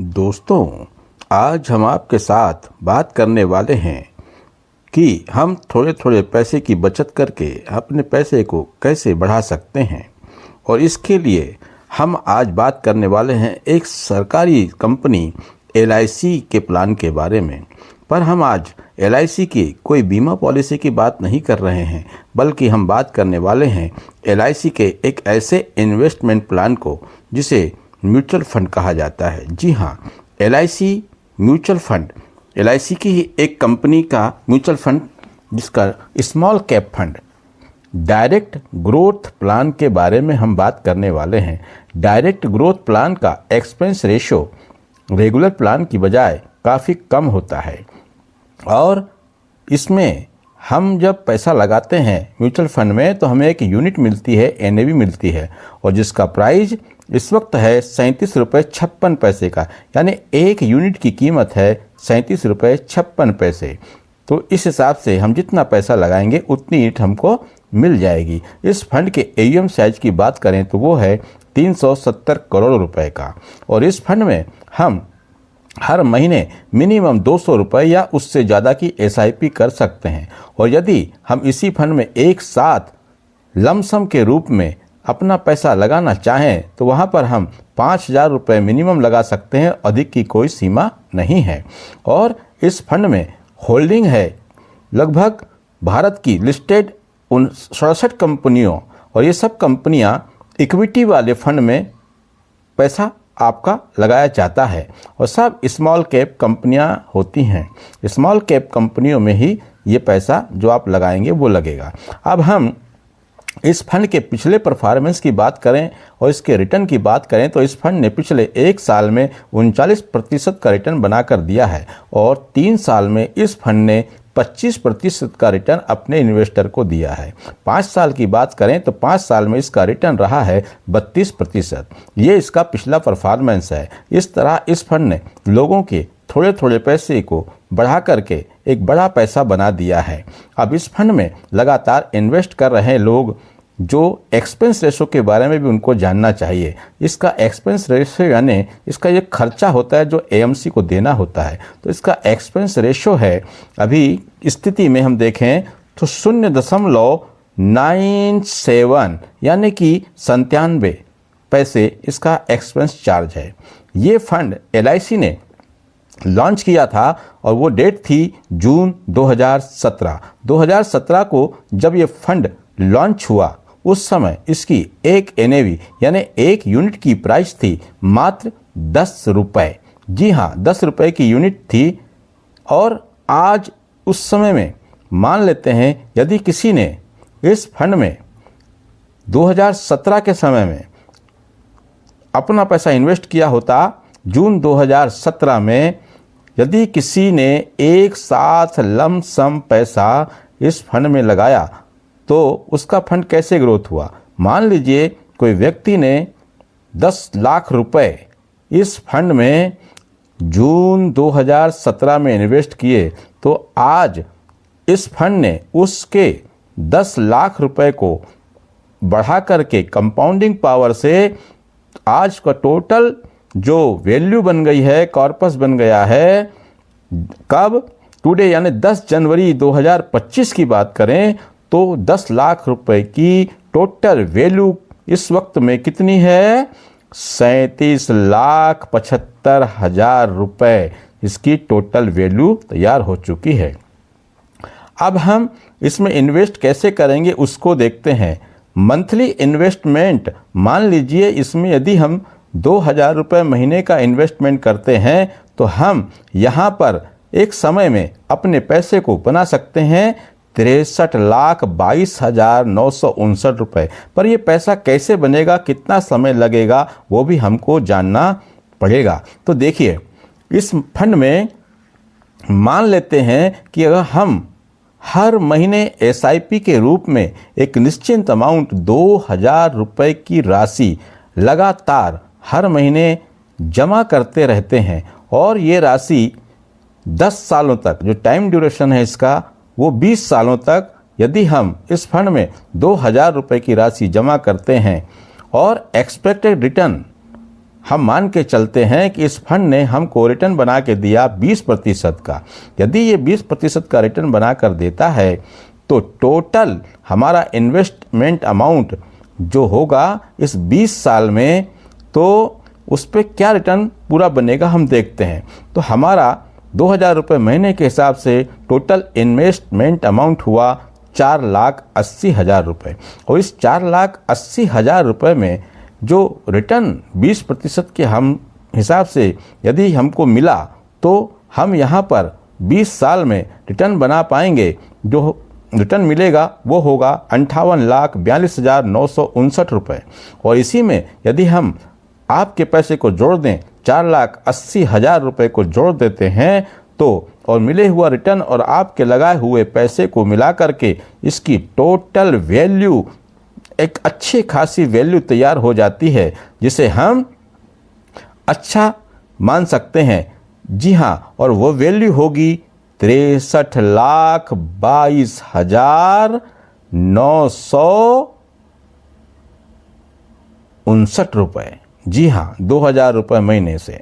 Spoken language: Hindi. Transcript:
दोस्तों, आज हम आपके साथ बात करने वाले हैं कि हम थोड़े थोड़े पैसे की बचत करके अपने पैसे को कैसे बढ़ा सकते हैं। और इसके लिए हम आज बात करने वाले हैं एक सरकारी कंपनी LIC के प्लान के बारे में। पर हम आज LIC की कोई बीमा पॉलिसी की बात नहीं कर रहे हैं, बल्कि हम बात करने वाले हैं LIC के एक ऐसे इन्वेस्टमेंट प्लान को जिसे म्यूचुअल फंड कहा जाता है। जी हाँ, LIC म्यूचुअल फंड, LIC की ही एक कंपनी का म्यूचुअल फंड जिसका small cap fund direct growth plan के बारे में हम बात करने वाले हैं। डायरेक्ट ग्रोथ प्लान का एक्सपेंस रेशो रेगुलर प्लान की बजाय काफ़ी कम होता है और इसमें हम जब पैसा लगाते हैं म्यूचुअल फंड में तो हमें एक यूनिट मिलती है, NAV मिलती है, और जिसका प्राइस इस वक्त है 37 रुपये 56 पैसे का। यानी एक यूनिट की कीमत है 37 रुपये 56 पैसे। तो इस हिसाब से हम जितना पैसा लगाएंगे उतनी यूनिट हमको मिल जाएगी। इस फंड के AUM साइज की बात करें तो वो है 370 करोड़ रुपए का। और इस फंड में हम हर महीने मिनिमम 200 रुपये या उससे ज़्यादा की SIP कर सकते हैं। और यदि हम इसी फंड में एक साथ लमसम के रूप में अपना पैसा लगाना चाहें तो वहाँ पर हम 5,000 रुपये मिनिमम लगा सकते हैं, अधिक की कोई सीमा नहीं है। और इस फंड में होल्डिंग है लगभग भारत की लिस्टेड 67 कंपनियों, और ये सब कंपनियां इक्विटी वाले फंड में पैसा आपका लगाया जाता है और सब स्मॉल कैप कंपनियां होती हैं। स्मॉल कैप कंपनियों में ही ये पैसा जो आप लगाएंगे वो लगेगा। अब हम इस फंड के पिछले परफॉर्मेंस की बात करें और इसके रिटर्न की बात करें तो इस फंड ने पिछले एक साल में 39% का रिटर्न बनाकर दिया है और 3 साल में इस फंड ने 25% का रिटर्न अपने इन्वेस्टर को दिया है। 5 साल की बात करें तो 5 साल में इसका रिटर्न रहा है 32%। ये इसका पिछला परफॉर्मेंस है। इस तरह इस फंड ने लोगों के थोड़े थोड़े पैसे को बढ़ा करके एक बड़ा पैसा बना दिया है। अब इस फंड में लगातार इन्वेस्ट कर रहे लोग जो एक्सपेंस रेशो के बारे में भी उनको जानना चाहिए। इसका एक्सपेंस रेशो यानी इसका ये खर्चा होता है जो AMC को देना होता है, तो इसका एक्सपेंस रेशो है अभी स्थिति में हम देखें तो 0.97 यानी कि 97 पैसे इसका एक्सपेंस चार्ज है। ये फंड LIC ने लॉन्च किया था और वो डेट थी जून 2017 को। जब ये फंड लॉन्च हुआ उस समय इसकी एक NAV यानी एक यूनिट की प्राइस थी मात्र 10 रुपये। जी हाँ, 10 रुपये की यूनिट थी। और आज उस समय में मान लेते हैं यदि किसी ने इस फंड में 2017 के समय में अपना पैसा इन्वेस्ट किया होता, जून 2017 में यदि किसी ने एक साथ लमसम पैसा इस फंड में लगाया तो उसका फंड कैसे ग्रोथ हुआ। मान लीजिए कोई व्यक्ति ने 10 लाख रुपए इस फंड में जून 2017 में इन्वेस्ट किए तो आज इस फंड ने उसके 10 लाख रुपए को बढ़ा करके कंपाउंडिंग पावर से आज का टोटल जो वैल्यू बन गई है, कॉर्पस बन गया है, कब टुडे यानी 10 जनवरी 2025 की बात करें तो 10 लाख रुपए की टोटल वैल्यू इस वक्त में कितनी है? 37,75,000 रुपए इसकी टोटल वैल्यू तैयार हो चुकी है। अब हम इसमें इन्वेस्ट कैसे करेंगे उसको देखते हैं। मंथली इन्वेस्टमेंट, मान लीजिए इसमें यदि हम 2,000 रुपये महीने का इन्वेस्टमेंट करते हैं तो हम यहाँ पर एक समय में अपने पैसे को बना सकते हैं 63,22,959 रुपये। पर ये पैसा कैसे बनेगा, कितना समय लगेगा, वो भी हमको जानना पड़ेगा। तो देखिए, इस फंड में मान लेते हैं कि अगर हम हर महीने SIP के रूप में एक निश्चित अमाउंट 2,000 रुपये की राशि लगातार हर महीने जमा करते रहते हैं और ये राशि 10 सालों तक, जो टाइम ड्यूरेशन है इसका वो 20 सालों तक, यदि हम इस फंड में 2,000 रुपये की राशि जमा करते हैं और एक्सपेक्टेड रिटर्न हम मान के चलते हैं कि इस फंड ने हमको रिटर्न बना के दिया 20% का। यदि ये 20% का रिटर्न बना कर देता है तो टोटल हमारा इन्वेस्टमेंट अमाउंट जो होगा इस 20 साल में, तो उस पर क्या रिटर्न पूरा बनेगा हम देखते हैं। तो हमारा 2000 रुपये महीने के हिसाब से टोटल इन्वेस्टमेंट अमाउंट हुआ 4,80,000 रुपये। और इस 4,80,000 रुपये में जो रिटर्न 20% के हम हिसाब से यदि हमको मिला तो हम यहाँ पर 20 साल में रिटर्न बना पाएंगे। जो रिटर्न मिलेगा वो होगा 58,42,959 रुपये। और इसी में यदि हम आपके पैसे को जोड़ दें, 4,80,000 रुपये को जोड़ देते हैं तो और मिले हुआ रिटर्न और आपके लगाए हुए पैसे को मिला करके इसकी टोटल वैल्यू एक अच्छी खासी वैल्यू तैयार हो जाती है, जिसे हम अच्छा मान सकते हैं। जी हाँ, और वो वैल्यू होगी 63,22,959 रुपये। जी हाँ, 2000 रुपये महीने से।